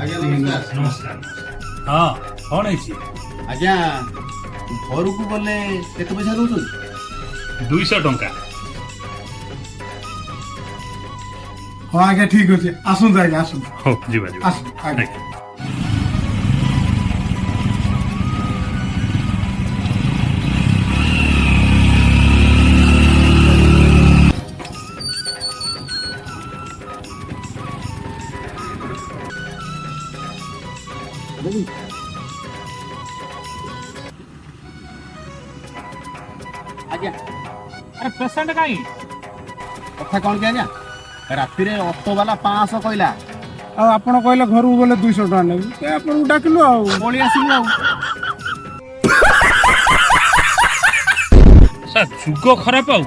ଆଜ୍ଞା ନମସ୍କାର। ନମସ୍କାର। ହଁ କ'ଣ ହେଇଛି? ଆଜ୍ଞା ଘରକୁ ଗଲେ କେତେ ପଇସା ଦଉଛନ୍ତି? 200 ଟଙ୍କା। ହଁ ଆଜ୍ଞା ଠିକ ଅଛି ଆସନ୍ତୁ ଆଜ୍ଞା ଆସନ୍ତୁ ହଉ ଯିବା ଯିବା। ଆସନ୍ତୁ ଆଜ୍ଞା। ଆଜ୍ଞା। ଆଜ୍ଞା ଆରେ ପେସେଣ୍ଟ କାହିଁ? କଥା କ'ଣ କି ଆଜ୍ଞା ରାତିରେ ଅଟୋ ବାଲା 500 କହିଲା ଆଉ ଆପଣ କହିଲେ ଘରକୁ ଗଲେ 200 ଟଙ୍କା ନେବି ସେ ଆପଣଙ୍କୁ ଡାକିଲୁ ଆଉ ପଳେଇ ଆସିଲୁ ଆଉ। ସାର୍ ଯୁଗ ଖରାପ ଆଉ